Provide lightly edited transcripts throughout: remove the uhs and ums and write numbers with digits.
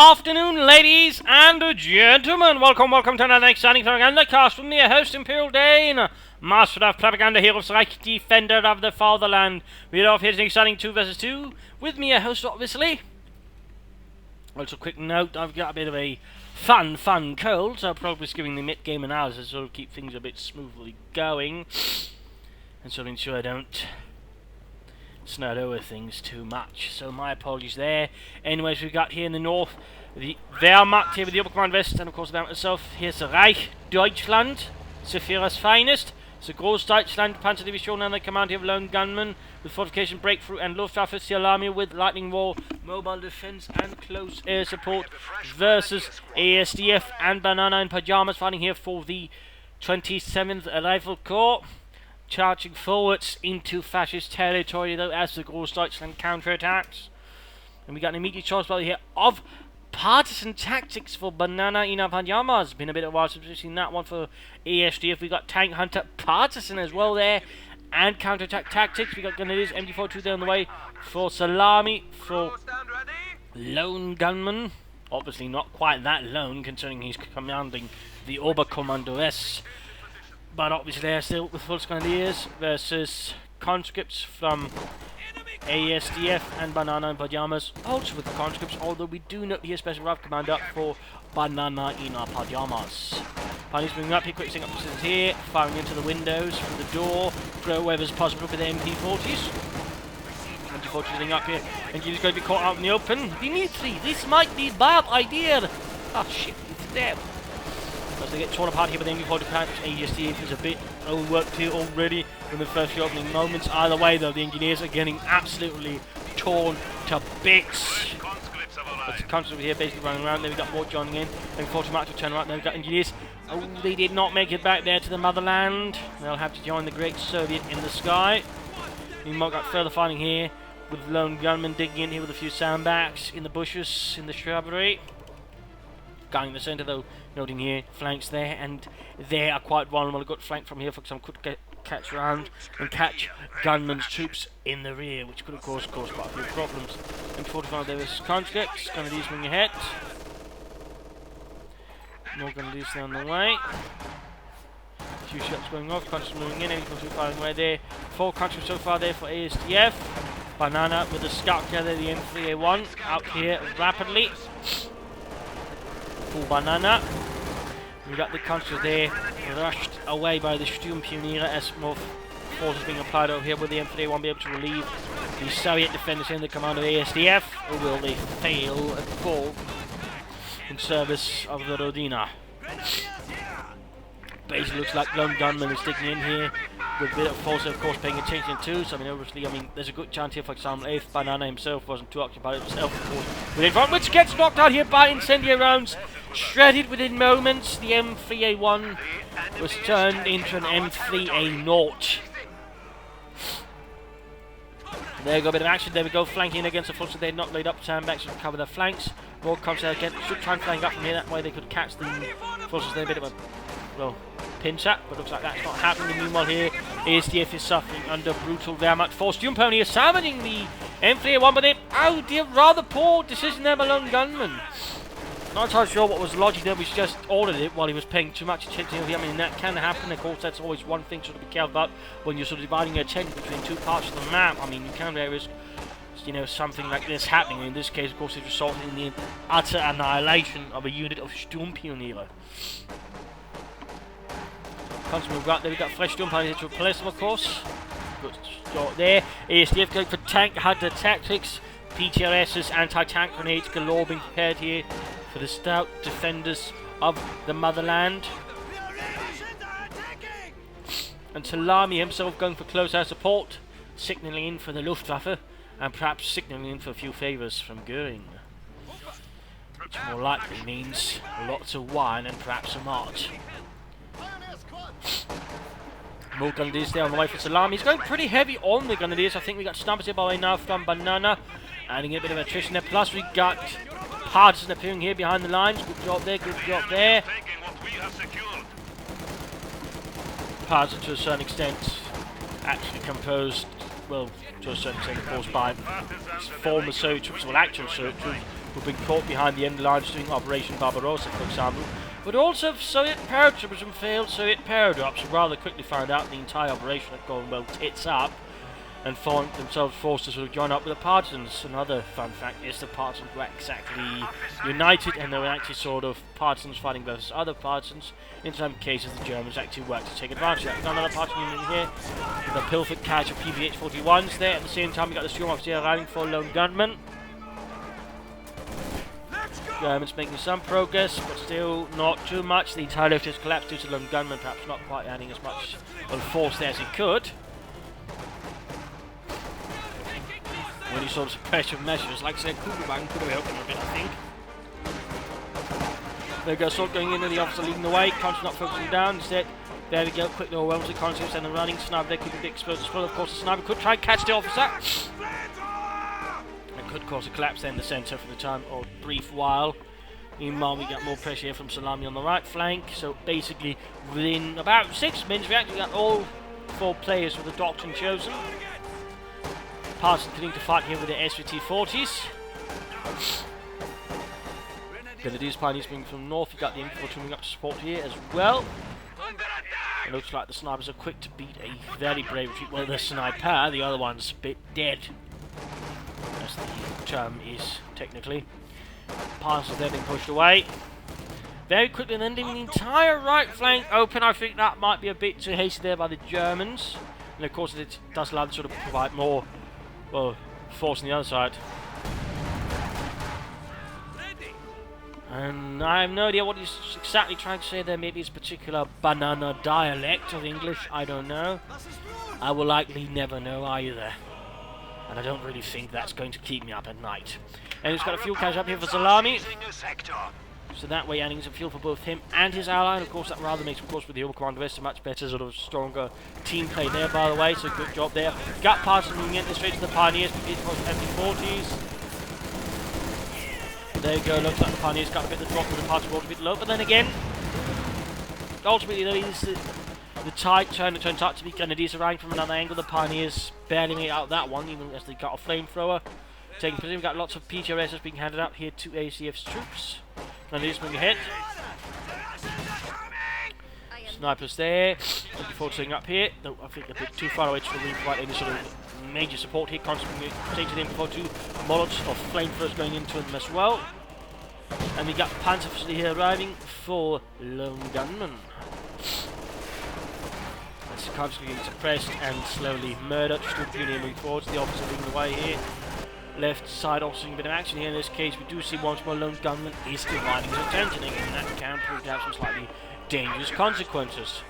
afternoon, ladies and gentlemen. Welcome to another exciting Propagandacast from your host, Imperial Dane, Master of Propaganda, Hero of Reich, Defender of the Fatherland. We're off here to an exciting 2 vs 2 with me, a host, obviously. Also, quick note, I've got a bit of a fun cold, so I'll probably be giving the mid-game analysis to keep things a bit smoothly going, and so ensure I don't snowed over things too much, so my apologies there. Anyways, we've got here in the north the Wehrmacht here with the upper command west, and of course the Wehrmacht itself. Here's the Reich Deutschland, Sephira's finest. It's the Großdeutschland Panzerdivision under the command here of Lonegunman with fortification, breakthrough, and Luftwaffe. Sirlami with lightning wall, mobile defense, and close air support versus asdf and Bananainpajamas fighting here for the 27th Rifle Corps. Charging forwards into fascist territory, though, as the Großdeutschland counterattacks. And we got an immediate choice here of partisan tactics for Bananainpajamas. Been a bit of a while since we've seen that one for ASDF. We got Tank Hunter Partisan as well there, and counterattack tactics. We got Grenadiers, MG42 there on the way for Sirlami, for Lonegunman. Obviously not quite that lone, considering he's commanding the Oberkommandeurs. But obviously they're still with full Grenadiers versus conscripts from ASDF and Bananainpajamas, also with the conscripts, although we do note here special RAF command up for Bananainpajamas. Pioneers moving up here, quick setting up positions here, firing into the windows, through the door, throw wherever's possible with the MP40s. MP40s setting up here, and he's going to be caught out in the open. Dimitri, this might be a bad idea! Oh shit, it's there. As they get torn apart here with the MP40 plant, ASDF is a bit overworked here already in the first few opening moments. Either way, though, the engineers are getting absolutely torn to bits. That's the conscript here basically running around. Then we've got more joining in. MP40 march will turn around. Then we've got engineers. Oh, they did not make it back there to the motherland. They'll have to join the Great Soviet in the sky. Meanwhile, got further fighting here with Lonegunman digging in here with a few sandbags in the bushes, in the shrubbery. Going in the centre though, noting here, flanks there, and they are quite vulnerable. A good flank from here for some could catch around and catch Gunman's troops in the rear, which could of course cause quite a few problems. M45 there is conscripts, Grenadiers moving ahead. More Grenadiers down the way. A few shots going off, conscripts moving in, M42 firing away there. 4 conscripts so far there for ASDF. Banana with the scout carrier, the M3A1, out here rapidly. Banana. We got the conscripts there rushed away by the Sturmpioniere as more forces being applied over here. Will the M3 won't be able to relieve the Soviet defenders in the command of ASDF, or will they fail and fall in service of the Rodina? Basically looks like Lonegunman is sticking in here with a bit of force, of course, paying attention too. So, obviously, there's a good chance here, for example, if Banana himself wasn't too occupied himself, of course, with front, which gets knocked out here by incendiary rounds, shredded within moments. The M3A1 was turned into an M3A0. There we go, a bit of action. There we go, flanking against the forces. They're not laid up sandbags to cover their flanks. More comes there again. Should try and flank up from here. That way they could catch the forces there. A bit of a, well, pinch up, but looks like that's not happening. Meanwhile here, ASDF is suffering under brutal Wehrmacht force. Sturmpioniere is summoning the M3A1, but they, oh dear, rather poor decision there by Lonegunman. Not entirely sure what was logic there, was just ordered it while he was paying too much attention. I mean, that can happen. Of course, that's always one thing to be careful about when you're sort of dividing your attention between two parts of the map. I mean, you can risk, something like this happening. In this case, of course, it resulted in the utter annihilation of a unit of Sturmpioniere. Constant move right there. We've got fresh Sturmpioniere to replace them, of course. Good start there. ASDF going for Tank Hunter tactics. PTRS's anti-tank grenades galore being prepared here for the stout defenders of the motherland. And Sirlami himself going for close air support, signalling in for the Luftwaffe, and perhaps signalling in for a few favours from Göring. Which more likely means lots of wine and perhaps a march. More Grenadiers there on the way for Sirlami. He's going pretty heavy on the Grenadiers. I think we got snubbers here by the way now from Banana. Adding a bit of attrition there. Plus we got Partisan appearing here behind the lines. Good job there, good job there. Partisan to a certain extent actually composed, well, to a certain extent, of course, by former Soviet troops, well, actual Soviet troops, who've been caught behind the end lines during Operation Barbarossa, for example, but also Soviet paratroopers and failed Soviet paradox who rather quickly found out the entire operation had gone well tits up and found themselves forced to sort of join up with the partisans. Another fun fact is the partisans were exactly united, and they were actually sort of partisans fighting versus other partisans. In some cases the Germans actually worked to take advantage of that. We've got another partisan unit here, the pilfered catch of PVH-41s there. At the same time we got the Sturm officer arriving for Lone Gunman. Germans making some progress, but still not too much. The entire left has collapsed due to Lone Gunman perhaps not quite adding as much of force there as he could. When he saw suppressive measures, like I said, Kugelwagen could have helped him a bit, I think. There goes Salt going into the officer leading the way, Constance not focusing down, instead, there we go, quickly overwhelms the Constance and the running sniper there could be exposed as well. Of course, the sniper could try and catch the officer. It could cause a collapse there in the centre for the time or brief while. Meanwhile, we got more pressure here from Sirlami on the right flank, so basically, within about 6 minutes, we actually got all 4 players with the doctrine chosen. Partisans continuing to fight here with the SVT-40s. Grenadiers Pioneers moving from north. You got the M42 moving up to support here as well. It looks like the snipers are quick to beat a very brave retreat. Well, the sniper, the other one's a bit dead, as the term is technically. Partisans there being pushed away very quickly, and then leaving the entire right flank open. I think that might be a bit too hasty there by the Germans. And of course it does allow them to sort of provide more, well, force on the other side. And I have no idea what he's exactly trying to say there. Maybe it's a particular banana dialect of English, I don't know. I will likely never know either. And I don't really think that's going to keep me up at night. And he's got a fuel cache up here for Sirlami. So that way adding some fuel for both him and his ally. And of course that rather makes, of course, with the Hero Commander West a much better, sort of stronger team play there, by the way. So good job there. Got Partisans moving in straight to the Pioneers. MT-40s. There you go, looks like the Pioneers got a bit of the drop with the Partisans a bit low, but then again, ultimately there is the tide turns out to be Grenadiers arriving from another angle. The Pioneers barely made out that one, even as they got a flamethrower taking position. We've got lots of PTRSs being handed out here to ACF's troops. Grenadiers moving ahead. Snipers there. Looking forward to setting up here, though I think a bit too far away to really provide any sort of major support here. Constantly taking in before 2 molots of flamethrowers going into them as well. And we got Panzer officially here arriving for Lone Gunman. That's constantly getting suppressed and slowly murdered. Still Junior moving forwards, the officer leading the way here. Left side also seeing a bit of action here. In this case, we do see once more Lone Gunman is dividing his attention, and that can prove to have some slightly dangerous consequences.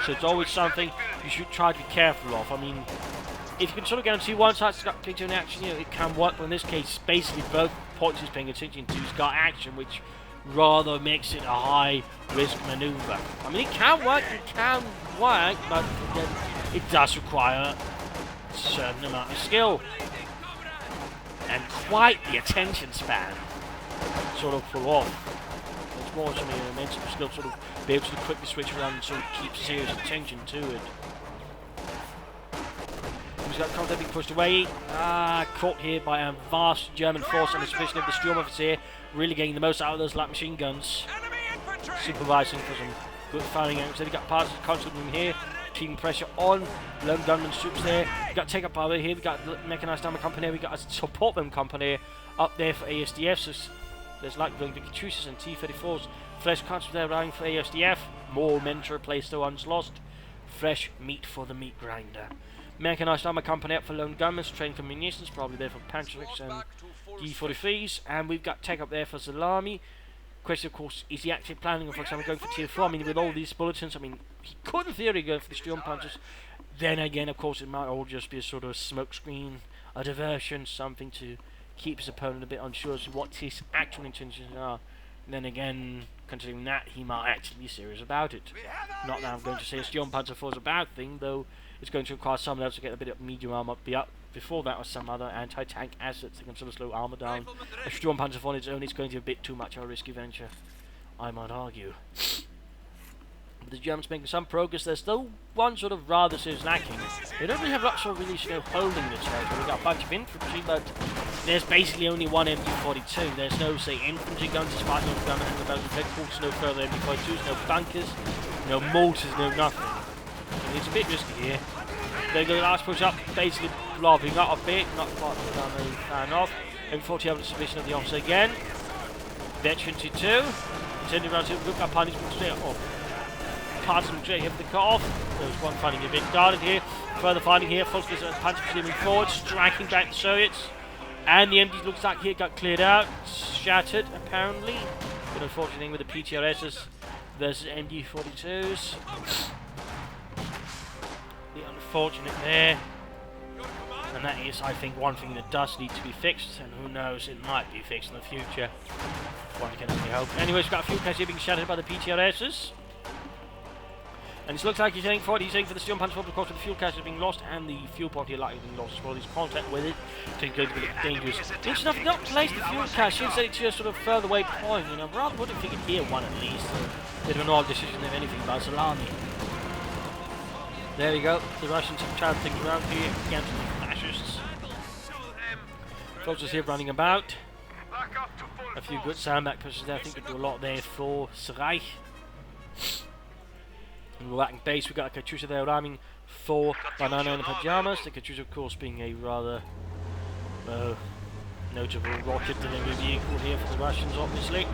So it's always something you should try to be careful of. I mean, if you can sort of guarantee one side's got picture in action, you know, it can work, but in this case, basically both points he's paying attention to has got action, which rather makes it a high-risk maneuver. I mean, it can work, but again, it does require a certain amount of skill. And quite the attention span, sort of pull off. It's more something an immense skill to sort of be able to quickly switch around and sort of keep serious attention to it. He's got contact being pushed away. Caught here by a vast German force and the suspicion of the Sturm officer, really getting the most out of those light machine guns. Supervising for some good firing angles. Then we got parts of the constant room here, keeping pressure on Lone Gunman's troops there. We got take up power here. We got mechanized armor company. We got a support them company up there for ASDF. So there's like going Victuses and T-34s. Fresh constant there arriving for ASDF. More men to replace the ones lost. Fresh meat for the meat grinder. Mechanized armor company up for Lone Gunman's training for munitions, probably there for Panzerix and D-43s. And we've got take up there for Sirlami. Question, of course, is he actually planning on, for example, going for tier 4? I mean, with all these bulletins, I mean, he could in theory go for the Sturm Panzers. Then again, of course, it might all just be a sort of smokescreen, a diversion, something to keep his opponent a bit unsure as to what his actual intentions are. And then again, considering that, he might actually be serious about it. Not that I'm going to say a Sturm Panzer 4 is a bad thing, though it's going to require someone else to get a bit of medium armor up before that, or some other anti-tank assets that can sort of slow armor down. A Sturm Panzer 4 on its own is going to be a bit too much of a risky venture, I might argue. The Germans making some progress. There's still one sort of rather serious lacking. They don't really have lots of really holding the territory. We've got a bunch of infantry, but there's basically only one MG42. There's no, say, infantry guns, despite no gun and the Belgian headquarters, no further MG42s, no bunkers, no mortars, no nothing. And it's a bit risky here. They go the last push up, basically blobing up a bit, not quite what I'm a fan of. MG40 over the submission of the officer again. Veteran 22. Continuing around to look up punishment straight off. Partisan straight here for the cut-off. There's one fighting a bit guarded here. Further fighting here. Foster's punch moving forward, striking back the Soviets. And the MD looks like here got cleared out. Shattered, apparently. But unfortunate thing with the PTRSs versus MD42s. The unfortunate there. And that is, I think, one thing that does need to be fixed. And who knows, it might be fixed in the future. One can only hope. Anyways, we've got a few guys here being shattered by the PTRSs. And it looks like he's heading forward. He's heading for the steel punch forward, of course, with the fuel cache being lost and the fuel pod here likely being lost as well. His contact with it is going to be dangerous. Interesting enough, not place the fuel cache. Instead, it's just sort of further away point. And I rather would have figured here one at least. A bit of an odd decision, if anything, by Sirlami. There we go. The Russians have turned things around here against the fascists. Soldiers here running about. A few good soundback pushes there. I think we do a lot there for Sirlami. And we're back in base. We've got a Katyusha there ramming for Bananainpajamas. The Katyusha, of course, being a rather notable rocket delivery vehicle here for the Russians, obviously.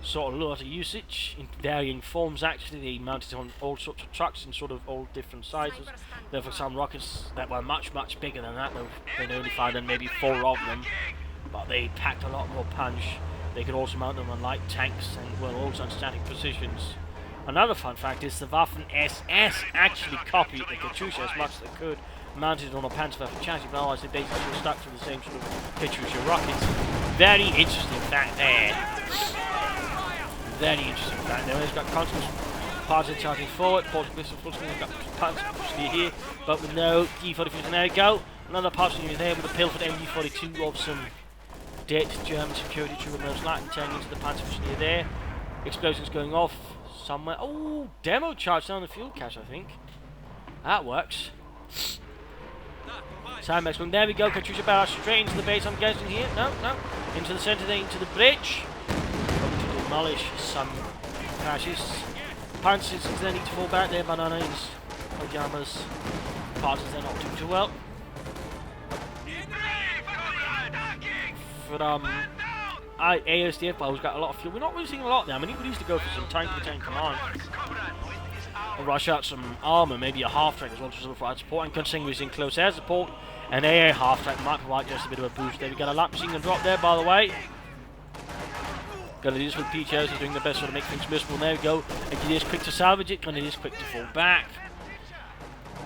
Sort of a lot of usage in varying forms, actually. They mounted on all sorts of trucks in sort of all different sizes. Therefore, some rockets that were much, much bigger than that, they'd only find maybe 4 of them. But they packed a lot more punch. They could also mount them on light tanks and, well, also on static positions. Another fun fact is the Waffen SS actually copied the Katyusha as much as they could, mounted on a Panzerwaffe chassis, but otherwise they basically were stuck to the same sort of Katyusha rockets. Very interesting fact there. Very interesting fact there. We've got constant parts charging forward, full screen, we've got parts here, but with no D-45, and there we go. Another parts unit there with a pill for the MD42 of some dead German security trooper, most likely turning into the Panzerwaffe there. Explosions going off somewhere. Oh, demo charge down the fuel cache, I think. That works. Sandbags going. There we go. Katyusha barrage straight into the base, I'm guessing here. No. Into the center, then into the bridge. Hoping to demolish some fascists. Panzers then need to fall back there. Bananas, pajamas. Partisans they're not doing too well. From ASDF, but we've got a lot of fuel. We're not losing a lot there. I mean, we used to go for some tank-to-tank command. And rush out some armor, maybe a half-track as well to sort of provide support. And considering we're in close air support, an AA half-track might provide just a bit of a boost there. We got a light machine gun drop there, by the way. Gonna do this with PTOs, he's doing the best sort of make things miserable. There we go. And it is quick to salvage it, and it is quick to fall back.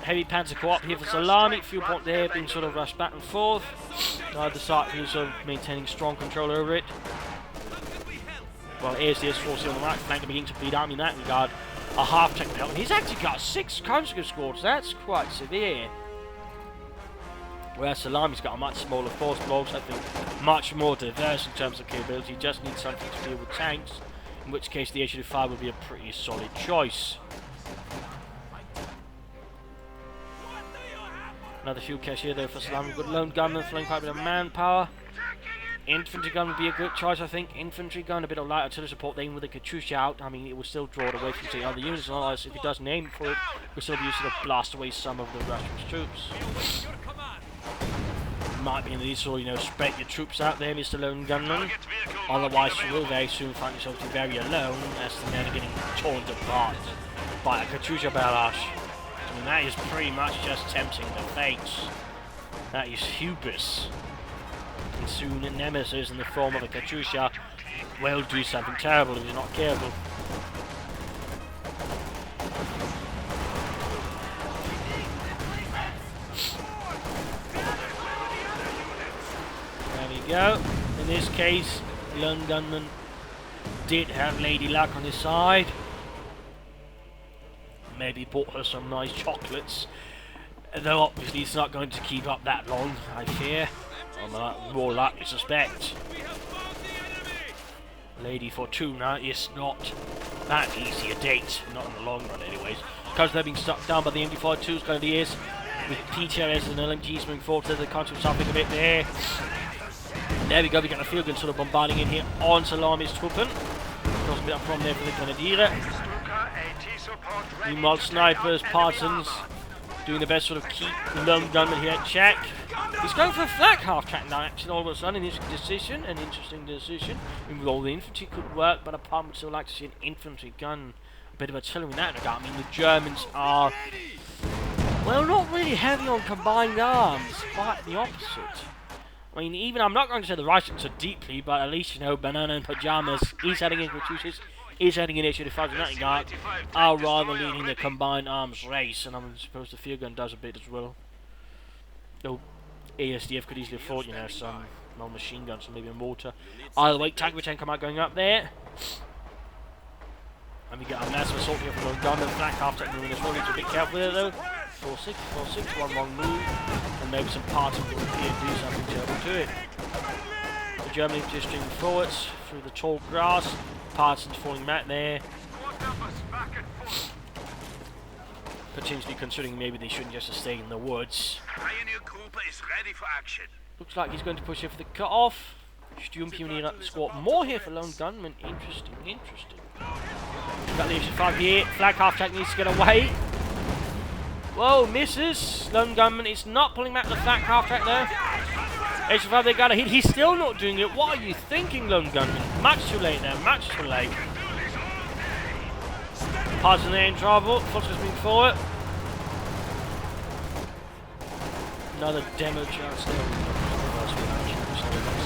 Heavy Panzer co-op here for Sirlami. Fuel point there being sort of rushed back and forth. Either side who's sort of maintaining strong control over it. Well, ASDS force on the right flank beginning to bleed out in that regard. A half-track help. And he's actually got 6 consecutive scores. That's quite severe. Whereas Sirlami's got a much smaller force, but also I think much more diverse in terms of capability. He just needs something to deal with tanks, in which case the H-35 would be a pretty solid choice. Another fuel cache here though for Sirlami. We've got lone gunman flying quite a bit of manpower. Infantry gun would be a good choice, I think. Infantry gun, a bit of light artillery support, then with the Katyusha out. I mean, it will still draw it away from the other units, and otherwise, if it doesn't aim for it, we'll still be used to blast away some of the Russian troops. Might be in the sort of, spread your troops out there, Mr. Lone Gunman. Otherwise, you will very soon find yourself to be very alone as the men are getting torn apart by a Katyusha barrage. I mean, that is pretty much just tempting the fates. That is hubris. And soon a nemesis in the form of a Katyusha will do something terrible if you're not careful. There we go. In this case, Lone Gunman did have Lady Luck on his side. Maybe bought her some nice chocolates. Though obviously it's not going to keep up that long, I fear. Or more likely suspect. Lady Fortuna is not that easy a date, not in the long run anyways, because they're being struck down by the MD42's Grenadiers, with PTRS and LMGs moving forward to the country suffering a bit there. There we go, we got a field gun sort of bombarding in here on Sirlami's Truppen. There's a bit of a problem there for the Grenadier. Meanwhile, snipers, partisans, doing the best sort of keep Lonegunman here at check. He's going for a flag half-track now, actually, all of a sudden, an interesting decision. I mean, with all the infantry could work, but apart would still like to see an infantry gun. A bit of artillery in that regard. I mean, the Germans are, well, not really heavy on combined arms, quite the opposite. I mean, even, I'm not going to say the Russians are deeply, but at least, you know, Bananainpajamas is heading in Confucius, is heading in Initiative 5 in that regard, are rather leading the combined arms race, and I suppose the field gun does a bit as well. Though ASDF could easily afford, you know, some non-machine guns and maybe a mortar. Either way, Tank come out going up there. And we get a massive assault here from Lonegunman, flank half-track moving as well, need to be a bit careful with it though. 4-6, 4-6, one wrong move, and maybe some parts of the European do something terrible to it. The German just streaming forwards through the tall grass, partisans falling back there. Potentially considering maybe they shouldn't just stay in the woods. Looks like he's going to push here for the cut-off. Sturmpioneer up the squad. More here for Lonegunman. Interesting. We've got the H5 here. Flag half-track needs to get away. Whoa, misses. Lonegunman is not pulling back the flag half-track there. H5, they got a hit. He's still not doing it. What are you thinking, Lonegunman? Much too late there. Much too late. Partisan there in trouble. Foster's moving forward. Another demo chance there.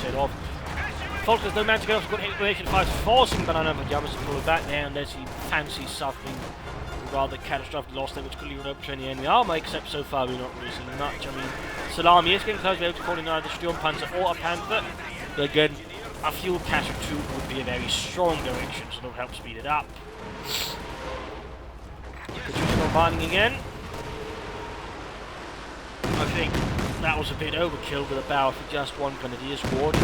Set off. Foster's no man to get off. Good information fights, forcing Bananainpajamas to pull it back there unless he fancies suffering rather catastrophic loss there, which could leave an open to any enemy armor, except so far we're not really seeing much. I mean, Sirlami is getting close to be able to call in either Sturmpanzer or a Panther, but again, a fuel cache of 2 would be a very strong direction, so it'll help speed it up. Attrition bombarding again. I think that was a bit overkill with a barrel for just one Grenadier squad.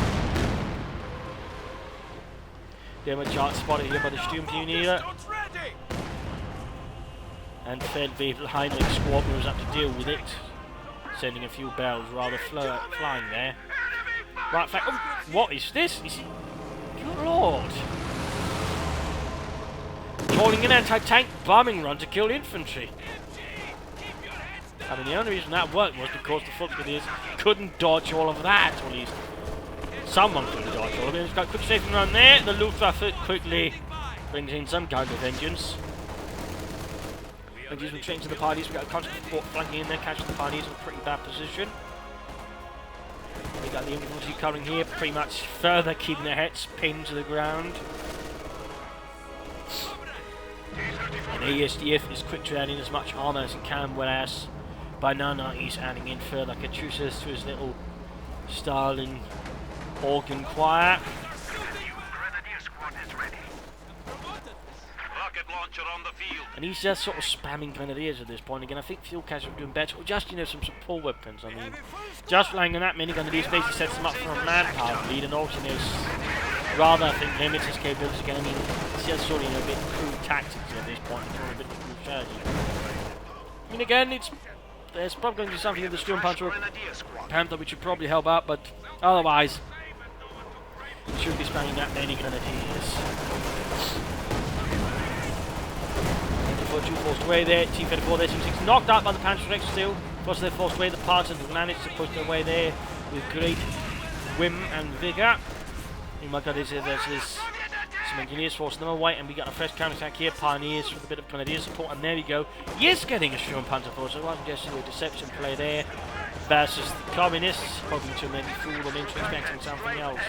Demo chart spotted here by the Sturmpioneer. And Feldwebel Heinrich squad was up to deal with it, sending a few barrels rather flying there. Right, fact, oh, what is this? Is he? Good lord! Calling an anti-tank bombing run to kill infantry. I mean, the only reason that worked was because the Fuchsgrenadiers couldn't dodge all of that, or at least someone couldn't dodge all of it. He's got a quick strafing run there. The Luftwaffe quickly brings in some kind of vengeance. He's retreating to the parties. We've got a constant support flanking in there, catching the parties in a pretty bad position. We got the infantry covering here, pretty much further keeping their heads pinned to the ground. And ASDF is quick to add in as much armor as he can, whereas Banana is adding in further Katyushas to his little Stalin organ choir. And he's just sort of spamming Grenadiers at this point. Again, I think Fuel Cache are doing better. Or just, you know, some support weapons. I mean, just relying on that many Grenadiers basically sets them up for a manpower lead, and also, you know, rather, I think, limits his capabilities again. I mean, it's just sort of, you know, a bit crude tactics at this point, and a bit of crude strategy. I mean, again, there's probably going to be something in the Sturmpanzer or Panther which should probably help out, but otherwise, we shouldn't be spamming that many Grenadiers. Two forced away there, T-34 there, 6 knocked out by the Panzer X still. Plus they're forced away, the partisans have managed to push their way there with great whim and vigour. Oh my god, there's some engineers forcing them away, and we got a fresh counter-attack here, Pioneers with a bit of Grenadier support, and there we go. Yes, getting a Sturmpanzer force, so it wasn't just a deception play there versus the Communists, hoping to maybe fool them into expecting something else.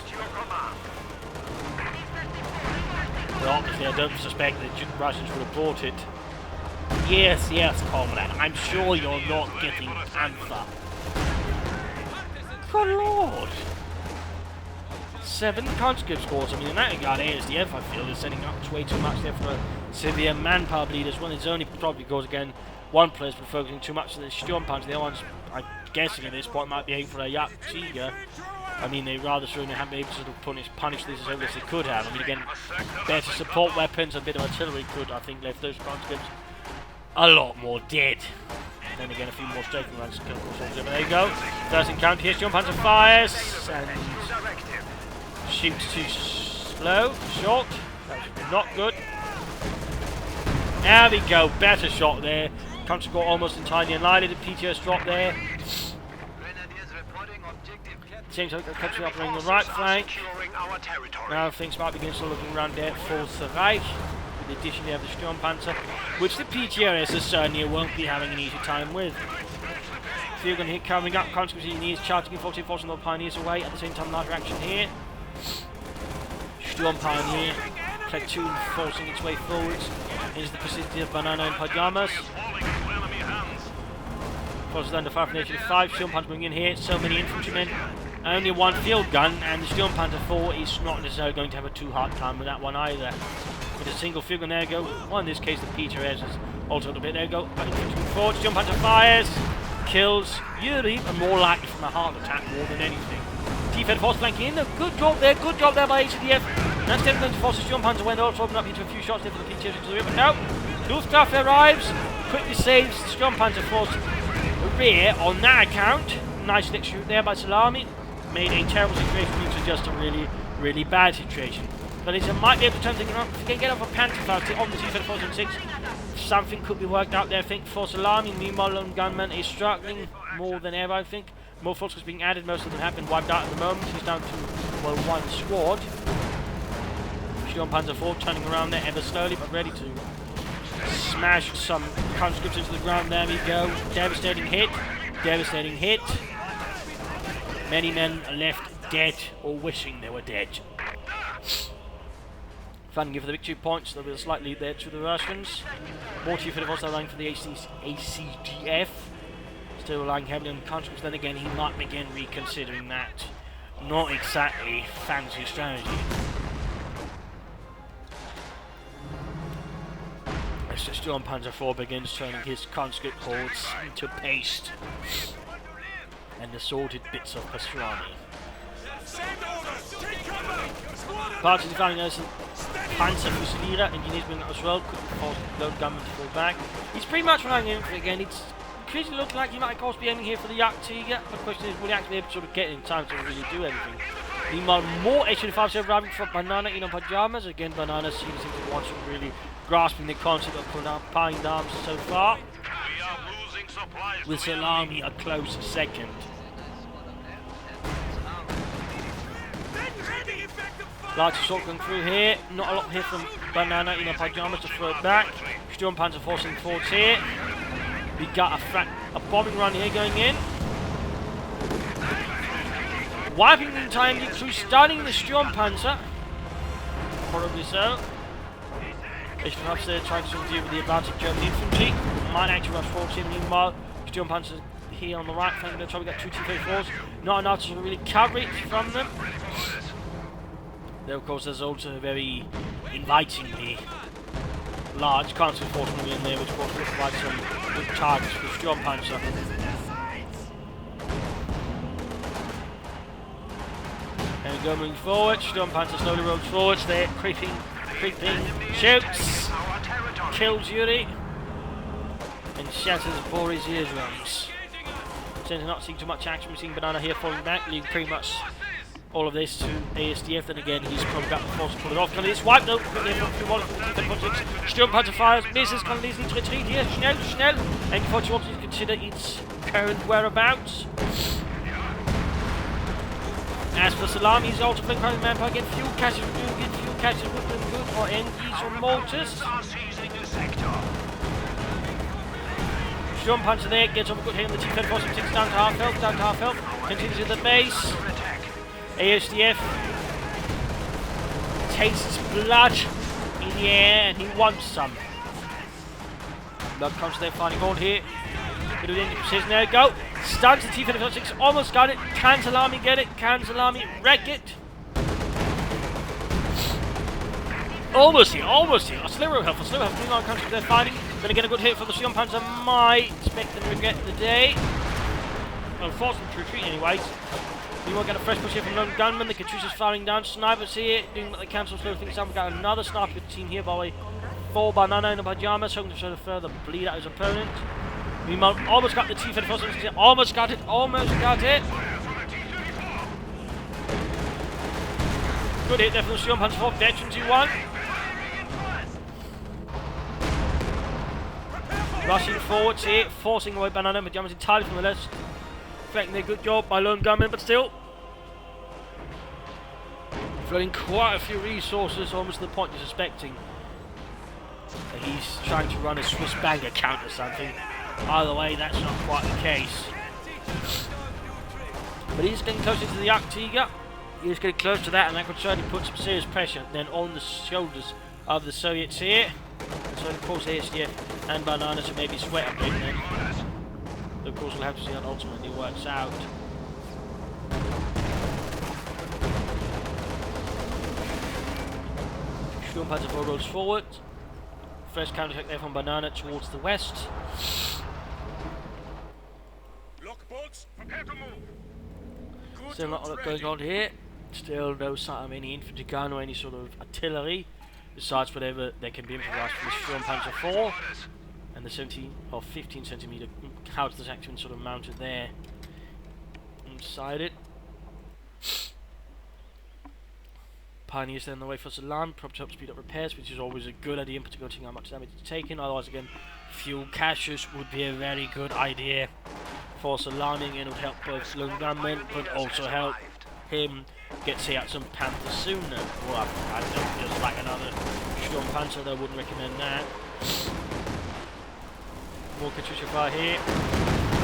But obviously I don't suspect that the Russians would have bought it. Yes, comrade, I'm sure you're not getting Panther. Good lord! 7 conscript scores. I mean, in that regard, ASDF, I feel, is setting up way too much there for a severe manpower bleed as well. It's only probably goes again one place, but focusing too much on the Sturmpanzer. The other ones, I'm guessing at this point, might be aiming for a Yak Tiger. I mean, they rather certainly haven't been able to sort of punish this as well as they could have. I mean, again, better support weapons, a bit of artillery could, I think, left those conscripts a lot more dead. Then again, a few more striking runs. There you go. First encounter here, Sturmpanzer fires and shoots too slow, short. That's not good. There we go, better shot there. Country score almost entirely annihilated. PTO's drop there. Seems like the country operating the right flank. Now things might begin to looking around there for the Reich. With the addition of the Sturmpanzer, which the PTOS certainly won't be having an easy time with. Fugan here coming up, consequently he needs charging, forcing the Pioneers away. At the same time, larger action here. Sturm Pioneer, platoon forcing its way forwards. Here's the vicinity of Bananainpajamas. Forces under 585, Sturmpanzer moving in here, so many infantrymen. Only one field gun, and the Sturmpanzer 4 is not necessarily going to have a too hard time with that one either. With a single field gun, there you go. Well, in this case, the PTOS has altered a bit. There you go. Infantry forward, Sturmpanzer fires, kills Yuri, and more likely from a heart attack more than anything. Defense force flanking in. Good job there by ACDF. That's definitely going to force the Sturmpanzer when they're also open up into a few shots there for the PTOS into the rear. But no, Luftwaffe arrives, quickly saves the Sturmpanzer force rear on that account. Nice next shoot there by Sirlami. Made a terrible situation into just a really, really bad situation. But it might be able to turn things around. If you can get off a Panzer on the T-3406, something could be worked out there, I think, for Sirlami. Meanwhile, Lonegunman is struggling more than ever, I think. More forces being added, most of them have been wiped out at the moment. He's down to, well, one squad. Sturmpanzer 4 turning around there ever slowly, but ready to smash some conscripts into the ground. There we go. Devastating hit. Devastating hit. Many men are left dead or wishing they were dead. Funding for the victory points, there was a slight lead there to the Russians. More Chief of also relying for the ACDF. Still relying heavily on conscripts, then again he might begin reconsidering that. Not exactly fancy strategy. As the Sturmpanzer 4 begins turning his conscript hordes into paste and assorted bits of pastrami. Parts of the founding as Panzer Fusilier, engineers being as well, could force Lonegunman to fall back. He's pretty much relying on it again. It's pretty look like he might of course be aiming here for the Yak Tiger. The question is, will he actually be able to sort of get in time to really do anything? Meanwhile, more H-25 arriving from Bananainpajamas. Again, Banana seems to want to really grasping the concept of combined arms so far. With Sirlami a close second. Large assault going through here. Not a lot here from Bananainpajamas to throw it back. Sturmpanzer forcing forwards here. We got a bombing run here going in. Wiping the entire enemy crew, starting the Sturmpanzer. Probably so. Perhaps they're trying to deal with the advanced German infantry. Might actually rush forward here. Meanwhile, Sturmpanzer here on the right flank. They're trying to get two T-34s. Not enough to really cover it from them. There, of course, there's also a very invitingly large constant force moving in there, which of course will provide some good targets for Sturmpanzer. There we go, moving forward. Sturmpanzer slowly rolls forwards. They're creeping, shoots, kills Yuri, and shatters Boris' eardrums. Since not seeing too much action, we're seeing Banana here falling back, leaving pretty much all of this to ASDF. Then again, he's probably got the force to pull it off. Can this wipe? No, Sturmpanzer fires, misses, can this need to retreat here? Schnell. And before you want to consider its current whereabouts. As for Sirlami, he's also playing crowded manpower, get fuel caches with them good, or NGs or mortars. Sturmpanzer there, gets off a good hit on the T-3406 down to half health, continues in the base. ASDF tastes blood in the air and he wants some. Blood comes to their final hold here. Bit of the precision, there we go. Stuns the T-3406, almost got it. Can Sirlami get it? Can Sirlami wreck it? Almost here. A sliver of health. Meanwhile, comes to their fighting. Then again, a good hit for the Sturmpanzer. Might expect them to regret the day. Well, force them to retreat anyways. We won't get a fresh push here from Lonegunman. The Katrusha's firing down. Snipers here, doing what they can to slow things down. We've got another sniper team here by the way. 4 Bananainpajamas, hoping to try to further bleed out his opponent. We almost got the T-34, almost got it, Good hit there from the Sirlami Punch 4, veteran 2-1. Rushing forwards here, forcing away Bananainpajamas entirely from the left. Effecting a good job by Lonegunman, but still flooding quite a few resources, almost to the point you're suspecting that he's trying to run a Swiss bank account or something. Either way, that's not quite the case. But he's getting closer to the Yaktiga. He's getting close to that, and that could certainly put some serious pressure then on the shoulders of the Soviets here. And so, of course, ASDF and Bananas to maybe sweat a bit then. But of course, we'll have to see how it ultimately works out. Sturmpanzer 4 rolls forward. First counter attack there from Banana towards the west. Lockboats, prepare to move. Still not a lot going on here. Still no sign of any infantry gun or any sort of artillery, besides whatever there can be improvised from the Sturmpanzer 4 and the 17 or 15 centimeter counter attack sort of mounted there inside it. Pioneers then on the way for Sirlami, propped up speed up repairs, which is always a good idea, particularly how much damage it's taken. Otherwise, again, fuel caches would be a very good idea for Sirlami, and it would help both Lonegunman, but also help him get out some Panthers sooner. Well, I don't know, just like another Sturmpanzer, I wouldn't recommend that. More Katrusha fire here.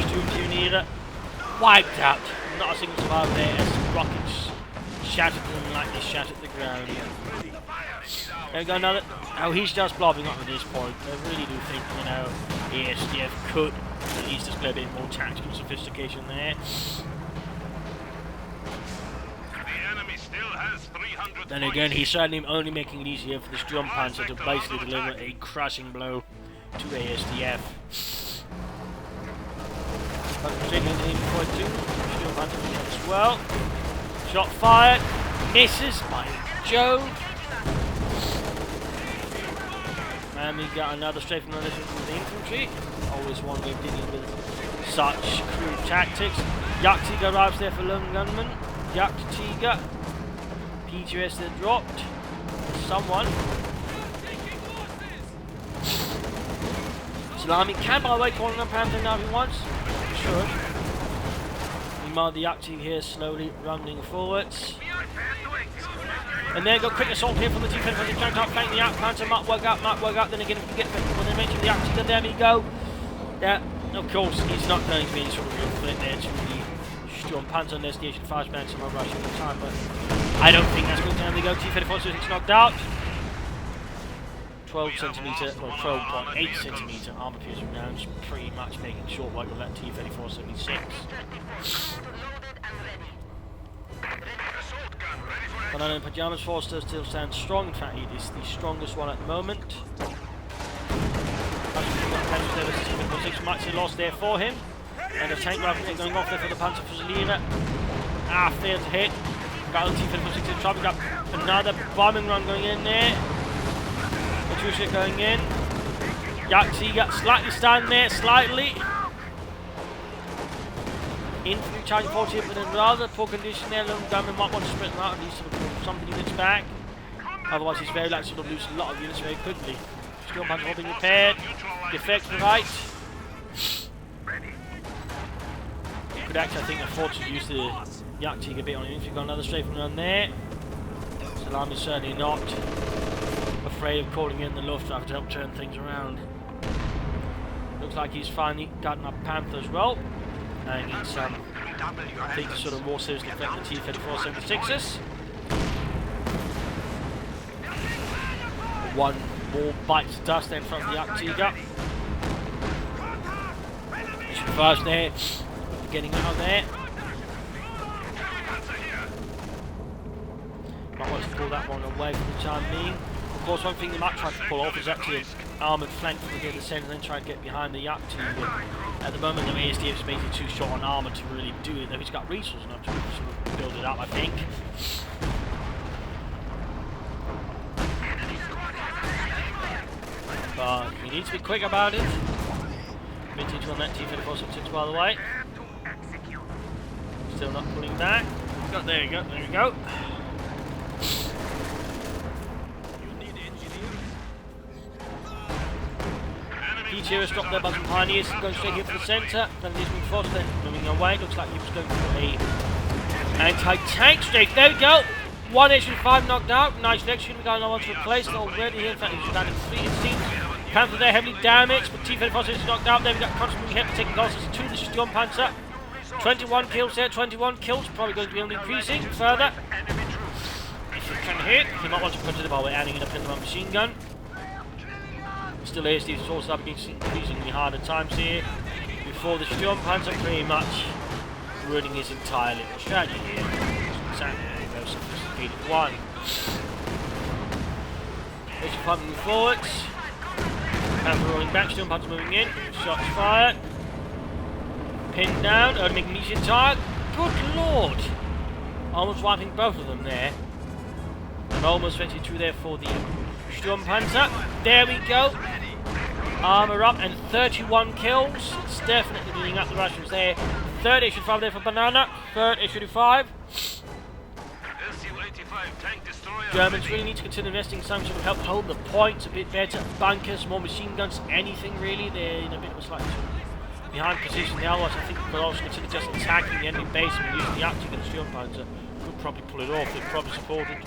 Sturmpioniere wiped out. Not a single survivor there as rockets shattered them like they shattered the ground. There we go, another. Oh, he's just blobbing up at this point. I really do think, you know, ASDF could at least display a bit more tactical sophistication there. Then again, he's certainly only making it easier for the Sturmpanzer to basically deliver a crushing blow to ASDF. But taking it in for 2, Sturmpanzer as well. Shot fired, misses by Joe. And we got another strafe from the infantry. Always one way of dealing with such crude tactics. Yaktiga arrives there for Lonegunman. Yaktiga. PTS then dropped. Someone. Sirlami can, by the way, call on Panther now if he wants. He should. Meanwhile, the Yaktiga here slowly running forwards. And there go quick assault here from the defense as he trying to outflank the Panther. Might work out. Then again, if we get when they mention the Yaktiga, there we go. Yeah, of course, he's not going to be any sort of real threat there to the Sturmpanzer unless the Asian fires back somehow rushing at the time, but I don't think that's going to happen. They go T-34, so it's knocked out. 12 centimeter, or 12.8 centimeter armor piercing rounds, pretty much making short work of that T-34-76. Bananainpajamas Forster still stands strong. In fact, it is the strongest one at the moment. Much lost there for him. And a tank rifle going off there for the Panzer Fusilier. Failed to hit. Got the T-34 in trouble. Got another bombing run going in there. Katrusha going in. Yaktiga slightly standing there, slightly. Infantry charging forward here, but in rather poor condition there. Lonegunman might want to sprint them out and leave some units back. Otherwise, he's very likely to lose a lot of units very quickly. Sturmpanzer all being repaired. Defect to the right. Could actually, I think, afford to use the Yaktiga a bit on him. If you've got another strafing run there. Sirlami is certainly not afraid of calling in the Luftwaffe to help turn things around. Looks like he's finally gotten up Panther as well. And it's, I think, to sort of more seriously affect the T-34-76s. One more bites of dust then from the Yaktiga. Mission fires there. Getting out of there. Might want to pull that one away for the time being. Of course, one thing they might try to pull off is actually an armoured flank from the other centre and then try and get behind the Yaktiga. At the moment, the ASDF is basically too short on armour to really do it, though he's got resources enough to sort of filled it up, I think. But we need to be quick about it. Vintage on that T-34 by the way. Still not pulling back. There you go, there we go. P2 has dropped their button pioneers, going straight here for the centre. Then he's moving forward, then moving away. Looks like he was going for a anti-tank strike. There we go. One HQ5 knocked out. Nice execution. We got another one to replace it already here. In fact, he's down in 3 it seems. Panther there heavily damaged, but T-34 is knocked out. Then we got constant moving hit, taking losses to the Sturmpanzer. 21 kills there, 21 kills. Probably going to be only increasing further. If you can hit, you might want to consider by adding in a Pentaman machine gun. Still ASD's also up against increasingly harder times here. Before the Sturmpanzer pretty much ruining his entire little strategy here. Exactly a very sophisticated one. HQ5 moving forwards. Panther rolling back, Sturmpanzer moving in. Shots fired. Pinned down, magnesium target. Good lord! Almost wiping both of them there. And almost went through there for the Sturmpanzer. There we go. Armour up and 31 kills. It's definitely leading up the Russians there. Third HQ5 there for Banana. Third HQ5. Germans really need to consider investing some sort of help hold the points a bit better. Bunkers, more machine guns, anything really. They're in a bit of a slightly behind position. Otherwise, I think we could also consider just attacking the enemy base and using the Arctic and the Sturmpanzer. Could probably pull it off. They're probably supported.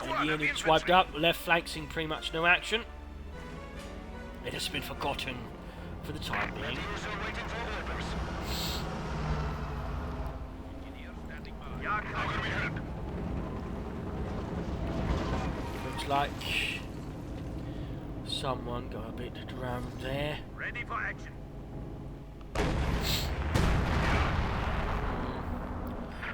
And the unit's wiped up. Left flank seeing pretty much no action. It has been forgotten for the time being. Looks like someone got a bit rammed there. Ready for action.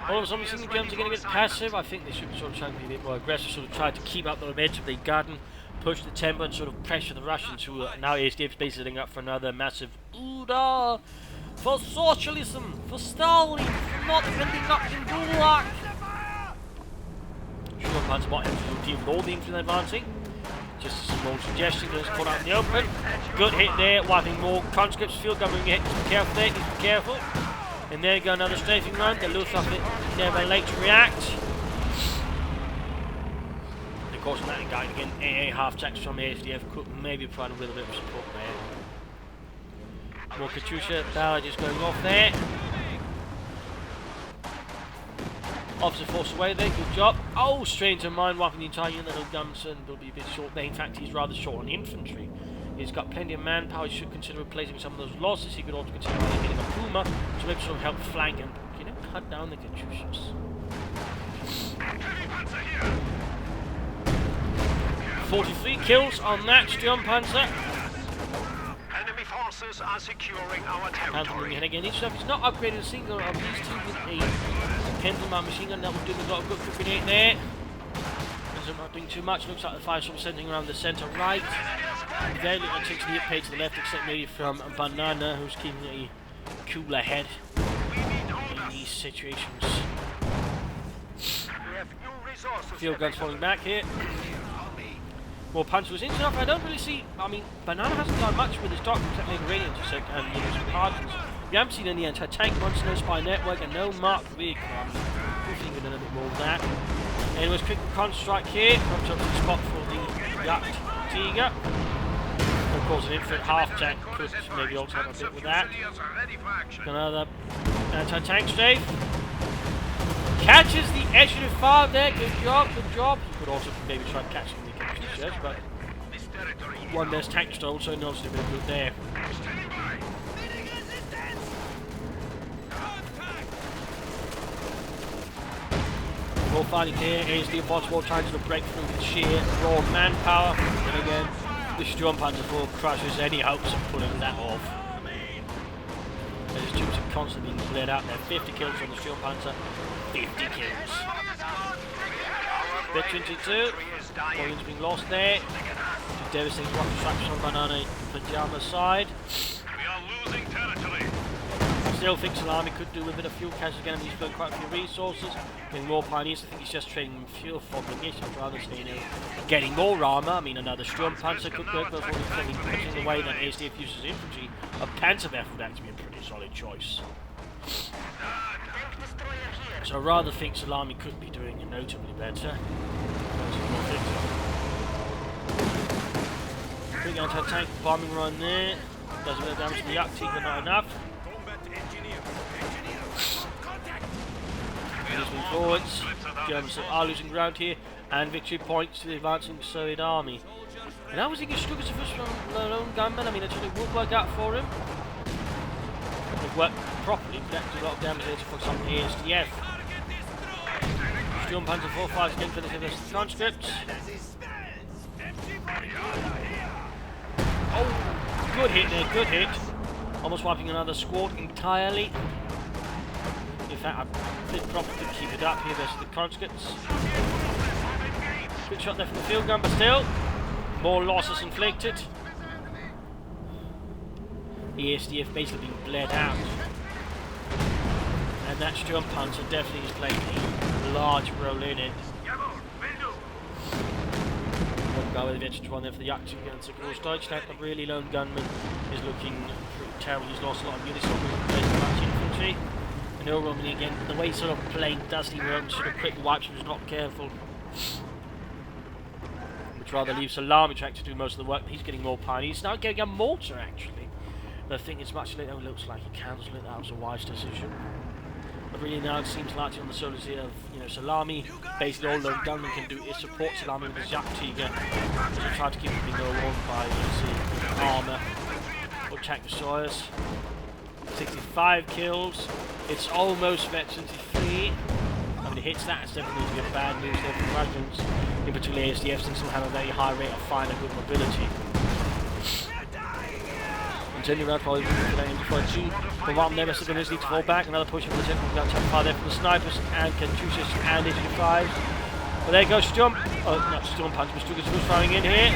All of a sudden, the Germans are getting a bit passive. I think they should be sort of trying to be a bit more aggressive, sort of try to keep up the momentum they've gotten, push the tempo and sort of pressure the Russians, who are now ASDF basically setting up for another massive Uda for socialism, for Stalin, for not ending up in Gulag. Sturmpanzer might have to deal with all the infantry advancing. Just a small suggestion, let's put out in the open. Good hit there, wiping more conscripts, field gun moving hit, be careful there, need to be careful. And there you go, another strafing run. The Luftwaffe never late to react. And of course, on that guy again, AA half jacks from ASDF could maybe provide a little bit of support there. More Katyusha barrage is going off there. Officer force away there, good job. Oh, straight into mine, wiping the entire unit. Little Gumson will be a bit short there. In fact, he's rather short on infantry. He's got plenty of manpower. He should consider replacing some of those losses. He could also consider getting a Puma to maybe sort of help flank and, you know, cut down the Katyushas. 43 kills on that Sturmpanzer. Enemy forces are securing our territory. And again, each stuff is not upgraded a single of these two with a Pentaman machine gun. That will do a lot of good for grenade there. Not doing too much. Looks like the fire sort of centering around the centre right. Very little attention to hit paid to the left, except maybe from Banana, who's keeping a cooler head in these situations. Field guns falling back here. More punch was into enough. I don't really see. I mean, Banana hasn't done much with his doctrine except maybe radio intercept and some margins. We haven't seen any anti-tank ones, no spy network, and no marked vehicle. We'll think we've done a bit more of that. Anyways, quick con strike here. Comes up to the spot for the Yacht Tiger. Of course, an infant half tank could maybe also have a bit with that. Another anti-tank strafe. Catches the HQ5 there. Good job, good job. He could also maybe try catching the Katyushas, but one less tank stole, so he knows a bit good there. More fighting here, ASD impossible, trying to break through with sheer raw manpower. And again, the Sturmpanzer 4 crushes any hopes of pulling that off. Those troops are constantly being bled out there. 50 kills from the Sturmpanzer, 50 kills. Bit 22, volumes being lost there. Devastating rocket strikes on Bananainpajamas side. We are losing territory. still think Sirlami could do with a bit of fuel cash again. He's got quite a few resources, getting more pioneers. I think he's just trading fuel for munitions rather than staying getting more armour. I mean, another Sturmpanzer could work, but putting the way that ASDF uses infantry, a Panzerwerfer would actually be a pretty solid choice. So I rather think Sirlami could be doing notably better. Big anti-tank bombing run there. Does a bit of damage to the Yakti, but not enough. Moving forwards. Germans are losing ground here, and victory points to the advancing Soviet army. And I was thinking struggles from Lonegunman. I mean, it would work out for him. If it worked properly, could actually do a lot of damage there to focus on the ASDF. Sturmpanzer 4-5 again for the conscripts. Oh, good hit there, good hit. Almost wiping another squad entirely. In fact, I think probably could keep it up here versus the conscripts. Good shot there from the field gun, but still, more losses inflicted. The ASDF basically being bled out. And that Sturmpanzer definitely is playing a large role in it. Guy with the veterans one there for the Yakti against the CoH2, but really Lonegunman is looking pretty terrible. He's lost a lot of units on the infantry. And Roman again, the way he's sort of playing Dusty Roman sort of quick wipes if he's not careful. Which rather leaves Sirlami track to do most of the work. He's getting more pioneers. He's now getting a mortar actually. But I think it's much later. It looks like he cancels it. That was a wise decision. But really now it seems largely on the shoulders here of, you know, Sirlami. Basically all Lonegunman can do is support Sirlami with his Yakti to try to keep him being overrun by armour or tank destroyers. 65 kills. It's almost vet 73. I mean, it hits that. It's definitely going to be bad news there for Russians. In particular, ASDF seems to have a very high rate of fire and good mobility. Continuing around probably for that MG42. But one there, Mr. Gunners need to fall back. Another push from the technical gun top fire there from the snipers and Katyushas and MG5s. But there goes Sturmpanzer, but Stukas was firing in here.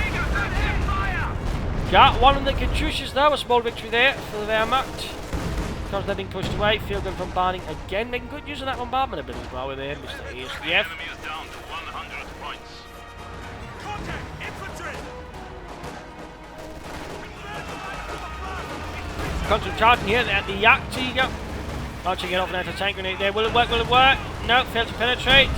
Got one of the Katyushas though, a small victory there for the Wehrmacht. Because they're being pushed away, field gun from Barning again, making good use of that bombardment ability as well with there, Mr. ASDF. Constant charging here at the Yakti. Launching it off an anti-tank grenade there. Will it work? Will it work? No, failed to penetrate.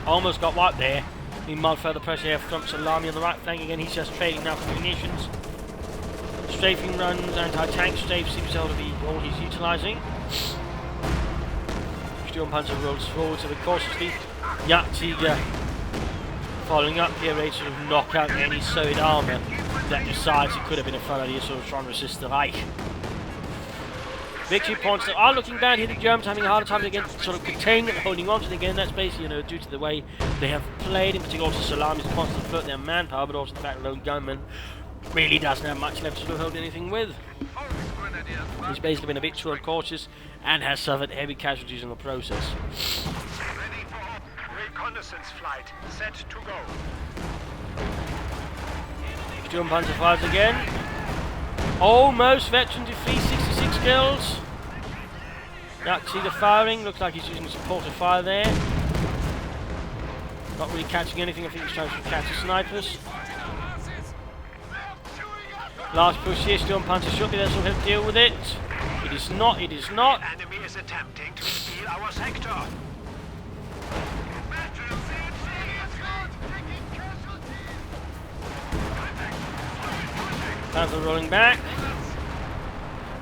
Almost got wiped there. Meanwhile, further pressure here from Sirlami on the right flank again. He's just trading now for munitions. Strafing runs, anti-tank strafe seems to be all he's utilising. Sturmpanzer rolls forward, so cautiously. Yakti following up here, ready to sort of knock out any Soviet armour that decides it could have been a fun idea, sort of trying to resist the Reich. Victory points that are looking bad here. The Germans having a harder time again, sort of containing and holding on to it again. That's basically, you know, due to the way they have played, in particular also Sirlami's constantly float their manpower, but also the fact that Lonegunman really doesn't have much left to sort of hold anything with. He's basically been a bit too uncautious and has suffered heavy casualties in the process. Ready for reconnaissance flight. Set to go. Sturmpanzer fires again. Almost veteran defeat, 66 kills. Yakti the firing, looks like he's using supportive fire there. Not really catching anything, I think he's trying to catch the snipers. Last push here, Sturmpanzer should be there to help deal with it. It is not, it is not. The enemy is attempting to steal our sector. Panzer rolling back.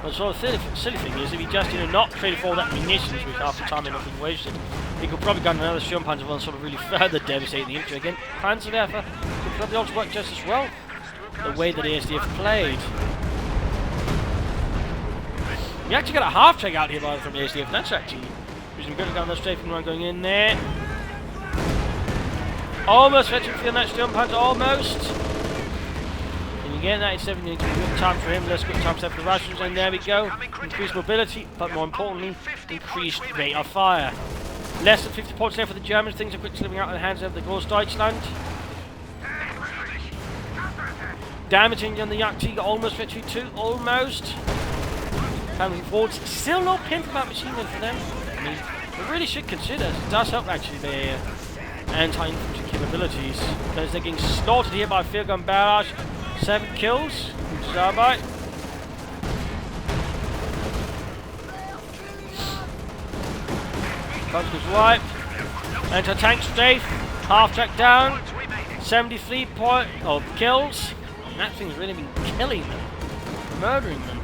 But sort of silly thing is, if he just, you know, not traded for all that munitions, which half the time enough being wasted, he could probably get another Sturmpanzer and sort of really further devastate the infantry. Again, Panzerwerfer could probably also work just as well. The way that ASDF played. You actually got a half check out here by from ASDF. That's actually using good gun, the strafing run going in there. Almost fetching for the next Sturmpanzer, almost. And again, that is 70 good time for him, less good time for the Russians, and there we go. Increased mobility, but more importantly, increased rate of fire. Less than 50 points there for the Germans. Things are quickly slipping out of the hands of the Großdeutschland. Damaging on the Yakti, almost victory too, almost. Family forwards. Still no pin from that machine gun for them. I mean, they really should consider. It does help actually their anti-infantry capabilities. Because they're getting slaughtered here by field gun barrage. 7 kills. Zarbite. Conscript's wiped. Anti-tank strafe. Half track down. 73 kills. And that thing's really been killing them. Murdering them.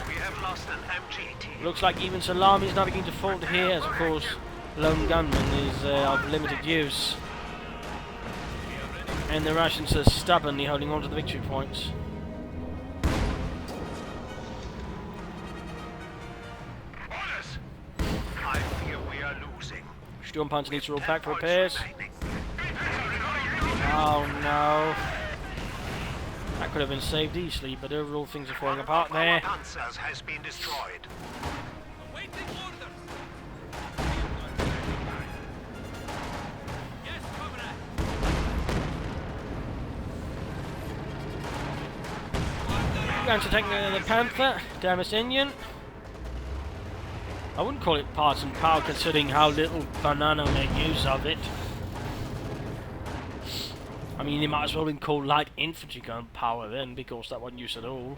We have lost an MGT. Looks like even Sirlami is now beginning to falter here, as of course Lonegunman is of limited use. And the Russians are stubbornly holding on to the victory points. Orders! I fear we are losing. Sturmpanzer needs to roll back for repairs. Oh no. That could have been saved easily, but overall things are falling apart there. Panzers has been destroyed. Going to take the Panther, damaged engine. I wouldn't call it parts and power considering how little Banana made use of it. I mean, it might as well have been called light infantry gun power then, because that wasn't used at all.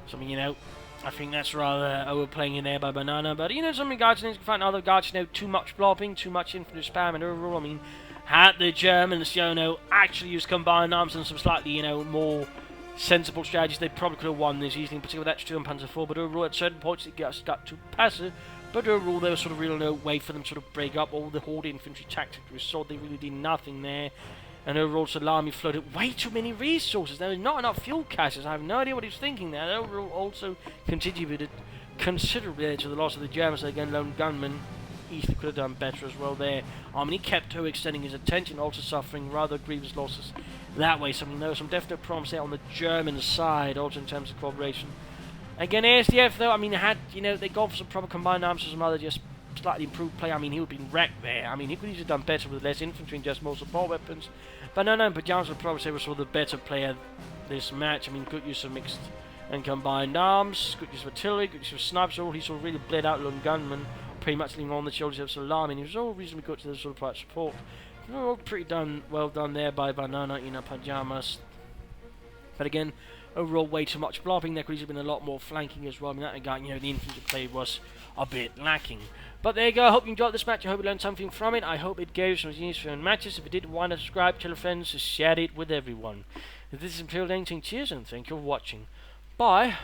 So, I mean, you know, I think that's rather overplaying in there by Banana. But, you know, some regards, you can find other regards, you know, too much blobbing, too much infantry spam, and overall, I mean, had the Germans, you know, actually used combined arms and some slightly, you know, more sensible strategies, they probably could have won this easily, in particular with that Sturmpanzer 4, but overall, at certain points, it got too passive. But overall, there was sort of really no way for them to sort of break up all the horde infantry tactics we saw. They really did nothing there. And overall, Sirlami floated way too many resources. There was not enough fuel caches. I have no idea what he was thinking there. And overall, also contributed considerably to the loss of the Germans. Again, Lonegunman easily could have done better as well there. I mean, he kept extending his attention, also suffering rather grievous losses that way. So I mean, there was some definite problems there on the German side, also in terms of cooperation. Again, ASDF though, I mean, they go for some proper combined arms and some other just slightly improved play. I mean, he would have been wrecked there. I mean, he could have done better with less infantry and just more support weapons. Bananainpajamas would probably say was sort of the better player this match. I mean, good use of mixed and combined arms, good use of artillery, good use of snipers. All he sort of really bled out Lonegunman, pretty much leaning on the shoulders of Sirlami. And he was all reasonably good to the sort of private support. All pretty well done there by Bananainpajamas. But again, overall, way too much blobbing. There could have been a lot more flanking as well. In that regard, you know, the infantry play was a bit lacking. But there you go. I hope you enjoyed this match. I hope you learned something from it. I hope it gave some useful matches. If you did, why not subscribe, tell your friends, share it with everyone. This is Imperial Dane. Cheers and thank you for watching. Bye.